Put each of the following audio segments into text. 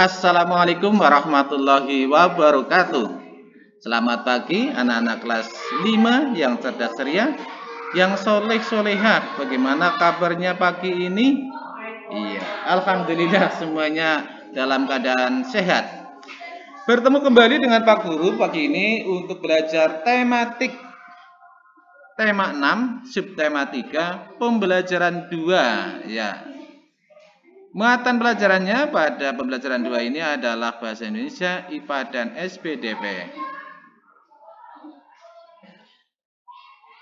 Assalamualaikum warahmatullahi wabarakatuh. Selamat pagi anak-anak kelas 5 yang cerdas ceria, yang soleh solehah. Bagaimana kabarnya pagi ini? Iya, alhamdulillah semuanya dalam keadaan sehat. Bertemu kembali dengan Pak Guru pagi ini untuk belajar tematik tema 6, subtema 3, pembelajaran 2 ya. Muatan pelajarannya pada pembelajaran 2 ini adalah Bahasa Indonesia, IPA, dan SPDP.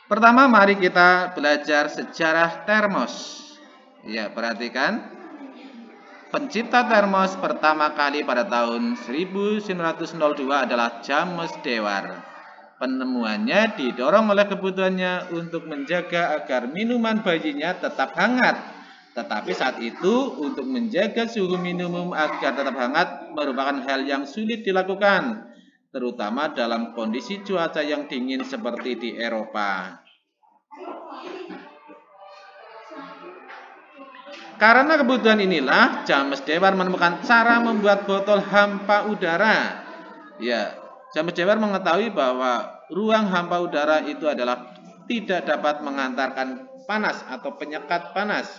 Pertama, mari kita belajar sejarah termos. Ya, perhatikan. Pencipta termos pertama kali pada tahun 1902 adalah James Dewar. Penemuannya didorong oleh kebutuhannya untuk menjaga agar minuman bayinya tetap hangat. Tetapi saat itu untuk menjaga suhu minum agar tetap hangat merupakan hal yang sulit dilakukan, terutama dalam kondisi cuaca yang dingin seperti di Eropa. Karena kebutuhan inilah James Dewar menemukan cara membuat botol hampa udara. Ya, James Dewar mengetahui bahwa ruang hampa udara itu adalah tidak dapat mengantarkan panas atau penyekat panas.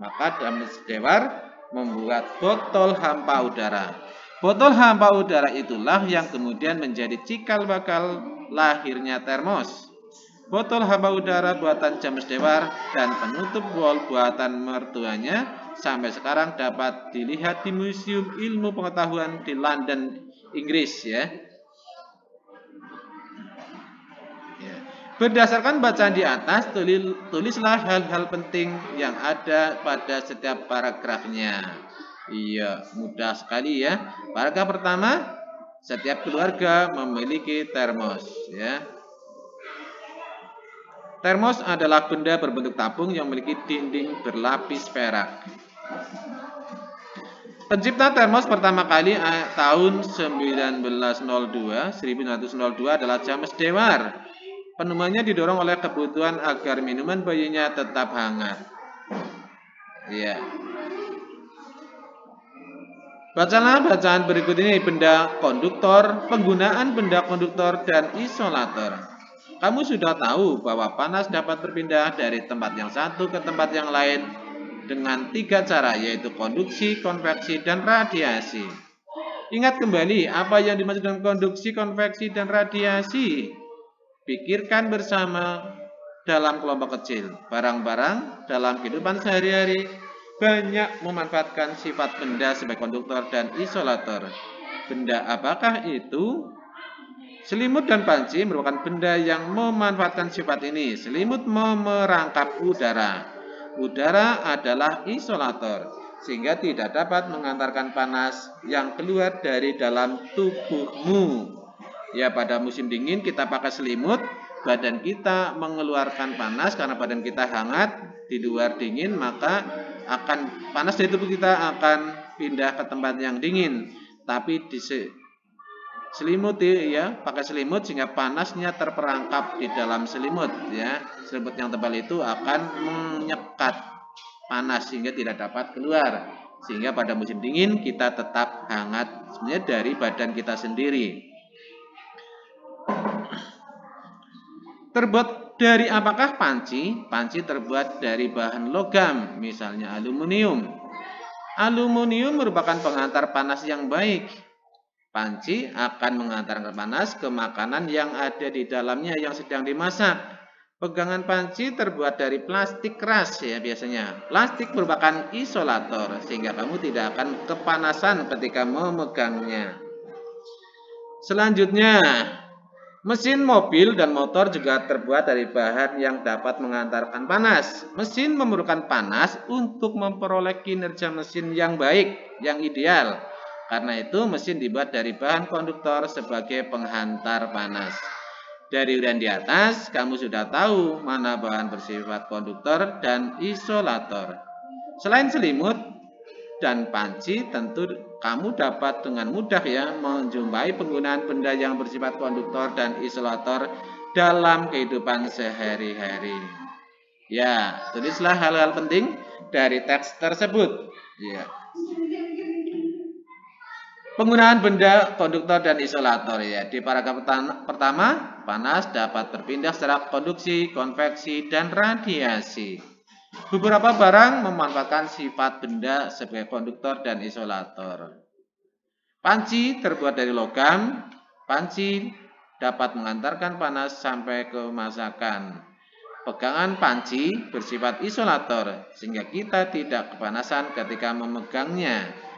Maka James Dewar membuat botol hampa udara. Botol hampa udara itulah yang kemudian menjadi cikal bakal lahirnya termos. Botol hampa udara buatan James Dewar dan penutup bol buatan mertuanya sampai sekarang dapat dilihat di Museum Ilmu Pengetahuan di London, Inggris ya. Berdasarkan bacaan di atas, tulislah hal-hal penting yang ada pada setiap paragrafnya. Iya, mudah sekali ya. Paragraf pertama, setiap keluarga memiliki termos ya. Termos adalah benda berbentuk tabung yang memiliki dinding berlapis perak. Pencipta termos pertama kali tahun 1902 adalah James Dewar. Penemuannya didorong oleh kebutuhan agar minuman bayinya tetap hangat. Ya. Bacalah bacaan berikut ini: benda konduktor, penggunaan benda konduktor dan isolator. Kamu sudah tahu bahwa panas dapat berpindah dari tempat yang satu ke tempat yang lain dengan 3 cara, yaitu konduksi, konveksi, dan radiasi. Ingat kembali apa yang dimaksud dengan konduksi, konveksi, dan radiasi. Pikirkan bersama dalam kelompok kecil. Barang-barang dalam kehidupan sehari-hari banyak memanfaatkan sifat benda sebagai konduktor dan isolator. Benda apakah itu? Selimut dan panci merupakan benda yang memanfaatkan sifat ini. Selimut memerangkap udara. Udara adalah isolator, sehingga tidak dapat mengantarkan panas yang keluar dari dalam tubuhmu. Ya, pada musim dingin kita pakai selimut, badan kita mengeluarkan panas karena badan kita hangat, di luar dingin, maka akan panas dari tubuh kita akan pindah ke tempat yang dingin. Tapi di selimut ya, pakai selimut sehingga panasnya terperangkap di dalam selimut ya. Selimut yang tebal itu akan menyekat panas sehingga tidak dapat keluar. Sehingga pada musim dingin kita tetap hangat sebenarnya dari badan kita sendiri. Terbuat dari apakah panci? Panci terbuat dari bahan logam, misalnya aluminium. Aluminium merupakan pengantar panas yang baik. Panci akan mengantarkan panas ke makanan yang ada di dalamnya yang sedang dimasak. Pegangan panci terbuat dari plastik keras ya biasanya. Plastik merupakan isolator sehingga kamu tidak akan kepanasan ketika memegangnya. Selanjutnya, mesin mobil dan motor juga terbuat dari bahan yang dapat mengantarkan panas. Mesin memerlukan panas untuk memperoleh kinerja mesin yang baik, yang ideal. Karena itu mesin dibuat dari bahan konduktor sebagai penghantar panas. Dari uraian di atas, kamu sudah tahu mana bahan bersifat konduktor dan isolator. Selain selimut dan panci, tentu kamu dapat dengan mudah ya menjumpai penggunaan benda yang bersifat konduktor dan isolator dalam kehidupan sehari-hari. Ya, tulislah hal-hal penting dari teks tersebut. Ya. Penggunaan benda konduktor dan isolator ya. Di paragraf pertama, panas dapat berpindah secara konduksi, konveksi, dan radiasi. Beberapa barang memanfaatkan sifat benda sebagai konduktor dan isolator. Panci terbuat dari logam. Panci dapat mengantarkan panas sampai ke masakan. Pegangan panci bersifat isolator sehingga kita tidak kepanasan ketika memegangnya.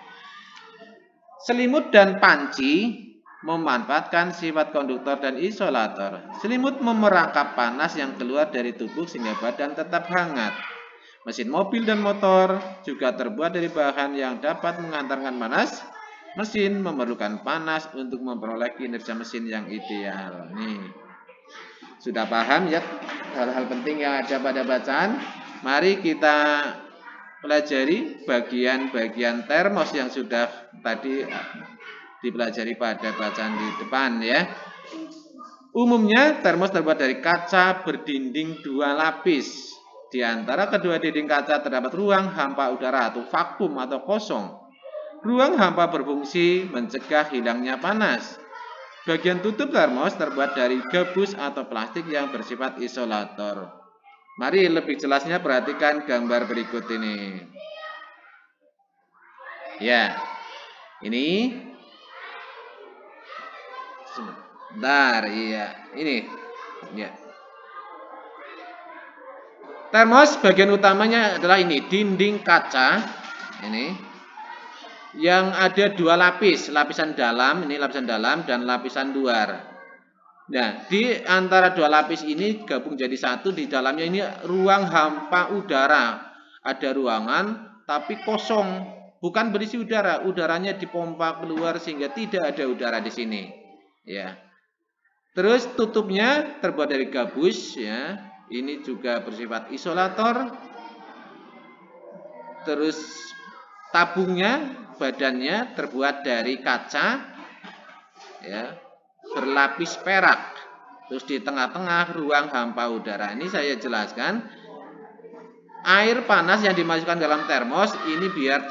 Selimut dan panci memanfaatkan sifat konduktor dan isolator. Selimut memerangkap panas yang keluar dari tubuh sehingga badan tetap hangat. Mesin mobil dan motor juga terbuat dari bahan yang dapat mengantarkan panas. Mesin memerlukan panas untuk memperoleh kinerja mesin yang ideal. Nih, sudah paham ya hal-hal penting yang ada pada bacaan? Mari kita pelajari bagian-bagian termos yang sudah tadi dipelajari pada bacaan di depan ya. Umumnya termos terbuat dari kaca berdinding 2 lapis. Di antara kedua dinding kaca terdapat ruang hampa udara atau vakum atau kosong. Ruang hampa berfungsi mencegah hilangnya panas. Bagian tutup termos terbuat dari gabus atau plastik yang bersifat isolator. Mari lebih jelasnya perhatikan gambar berikut ini. Ya, ini sebentar, iya, ini. Ya. Termos bagian utamanya adalah ini, dinding kaca. Ini yang ada 2 lapis, lapisan dalam, ini lapisan dalam dan lapisan luar. Nah, di antara 2 lapis ini gabung jadi satu, di dalamnya ini ruang hampa udara. Ada ruangan tapi kosong, bukan berisi udara, udaranya dipompa keluar sehingga tidak ada udara di sini. Ya. Terus tutupnya terbuat dari gabus ya. Ini juga bersifat isolator. Terus tabungnya, badannya terbuat dari kaca ya, berlapis perak. Terus di tengah-tengah ruang hampa udara. Ini saya jelaskan. Air panas yang dimasukkan dalam termos ini biar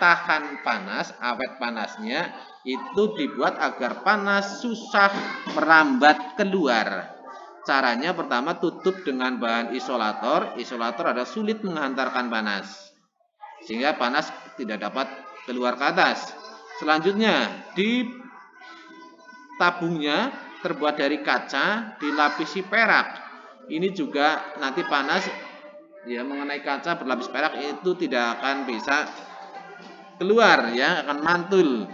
tahan panas, awet panasnya itu dibuat agar panas susah merambat keluar. Caranya pertama tutup dengan bahan isolator. Isolator adalah sulit menghantarkan panas sehingga panas tidak dapat keluar ke atas. Selanjutnya di tabungnya terbuat dari kaca, dilapisi perak. Ini juga nanti panas ya mengenai kaca berlapis perak itu tidak akan bisa keluar ya, akan mantul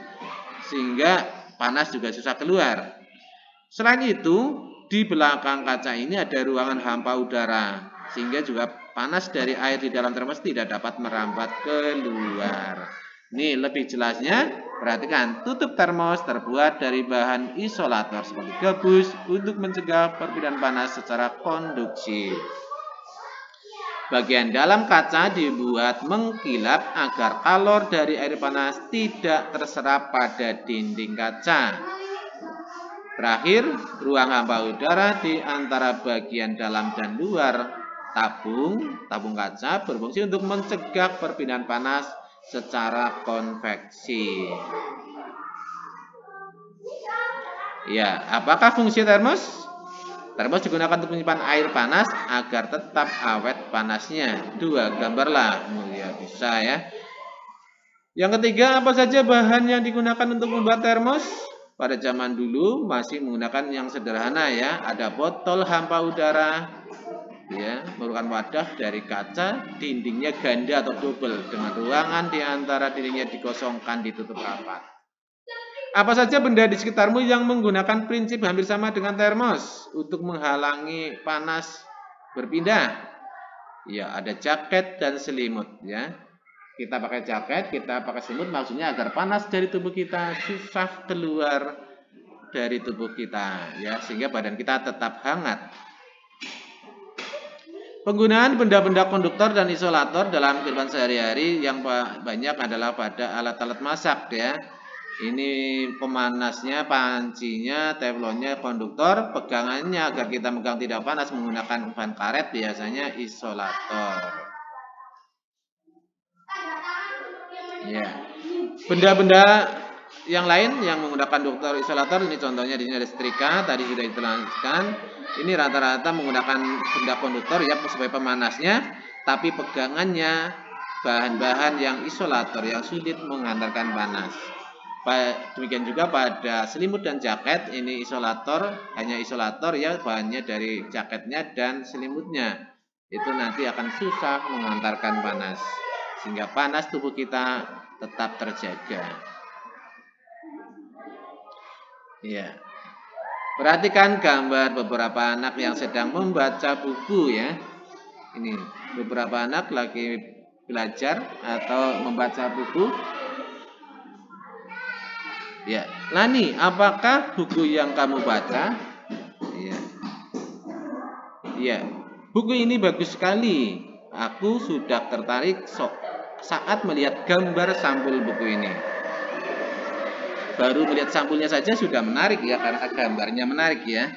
sehingga panas juga susah keluar. Selain itu, di belakang kaca ini ada ruangan hampa udara sehingga juga panas dari air di dalam termos tidak dapat merambat keluar. Ini lebih jelasnya, perhatikan, tutup termos terbuat dari bahan isolator seperti gabus untuk mencegah perpindahan panas secara konduksi. Bagian dalam kaca dibuat mengkilap agar kalor dari air panas tidak terserap pada dinding kaca. Terakhir, ruang hampa udara di antara bagian dalam dan luar tabung kaca berfungsi untuk mencegah perpindahan panas secara konveksi. Ya, apakah fungsi termos? Termos digunakan untuk menyimpan air panas agar tetap awet panasnya. 2 gambarlah, ya bisa ya. Yang ketiga, apa saja bahan yang digunakan untuk membuat termos? Pada zaman dulu masih menggunakan yang sederhana ya. Ada botol hampa udara, ya, merupakan wadah dari kaca, dindingnya ganda atau double dengan ruangan di antara dindingnya dikosongkan ditutup rapat. Apa saja benda di sekitarmu yang menggunakan prinsip hampir sama dengan termos untuk menghalangi panas berpindah? Ya, ada jaket dan selimut ya. Kita pakai jaket, kita pakai selimut maksudnya agar panas dari tubuh kita susah keluar dari tubuh kita ya, sehingga badan kita tetap hangat. Penggunaan benda-benda konduktor dan isolator dalam kehidupan sehari-hari yang banyak adalah pada alat-alat masak ya. Ini pemanasnya, pancinya, teflonnya, konduktor, pegangannya agar kita megang tidak panas menggunakan bahan karet biasanya isolator. Ya. Benda-benda yang lain yang menggunakan konduktor isolator, ini contohnya di sini ada setrika, tadi sudah dijelaskan. Ini rata-rata menggunakan benda konduktor ya sebagai pemanasnya, tapi pegangannya bahan-bahan yang isolator yang sulit menghantarkan panas. Demikian juga pada selimut dan jaket, ini isolator, hanya isolator ya, bahannya dari jaketnya dan selimutnya. Itu nanti akan susah menghantarkan panas, sehingga panas tubuh kita tetap terjaga. Ya. Perhatikan gambar beberapa anak yang sedang membaca buku ya. Ini beberapa anak lagi belajar atau membaca buku. Ya, Lani, apakah buku yang kamu baca? Ya. Ya, buku ini bagus sekali. Aku sudah tertarik saat melihat gambar sampul buku ini. Baru melihat sampulnya saja sudah menarik ya, karena gambarnya menarik ya.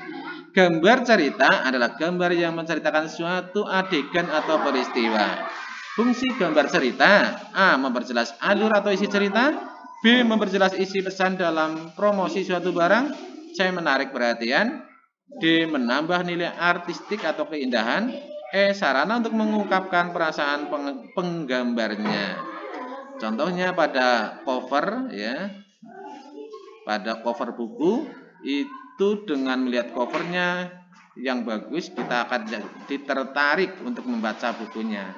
Gambar cerita adalah gambar yang menceritakan suatu adegan atau peristiwa. Fungsi gambar cerita: A. Memperjelas alur atau isi cerita. B. Memperjelas isi pesan dalam promosi suatu barang. C. Menarik perhatian. D. Menambah nilai artistik atau keindahan. E. Sarana untuk mengungkapkan perasaan penggambarnya. Contohnya pada cover ya. Pada cover buku itu, dengan melihat covernya yang bagus, kita akan tertarik untuk membaca bukunya.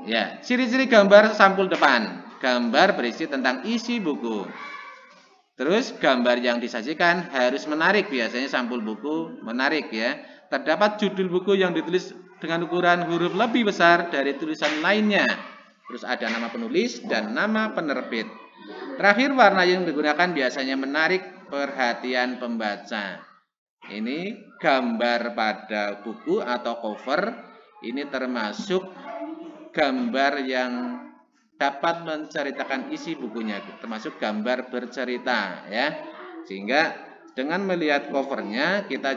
Ya, ciri-ciri gambar sampul depan. Gambar berisi tentang isi buku. Terus gambar yang disajikan harus menarik, biasanya sampul buku menarik ya. Terdapat judul buku yang ditulis dengan ukuran huruf lebih besar dari tulisan lainnya. Terus ada nama penulis dan nama penerbit. Terakhir, warna yang digunakan biasanya menarik perhatian pembaca. Ini gambar pada buku atau cover. Ini termasuk gambar yang dapat menceritakan isi bukunya, termasuk gambar bercerita ya. Sehingga dengan melihat covernya kita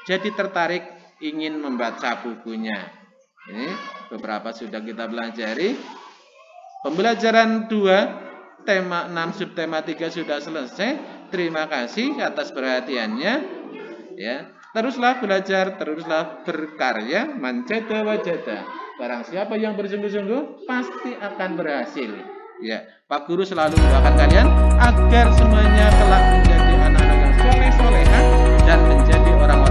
jadi tertarik ingin membaca bukunya. Ini beberapa sudah kita pelajari. Pembelajaran 2 tema 6 subtema 3 sudah selesai. Terima kasih atas perhatiannya ya. Teruslah belajar, teruslah berkarya, manjada wajada. Barang siapa yang bersungguh-sungguh pasti akan berhasil. Ya, Pak Guru selalu mendoakan kalian agar semuanya kelak menjadi anak-anak yang soleh-soleha dan menjadi orang-orang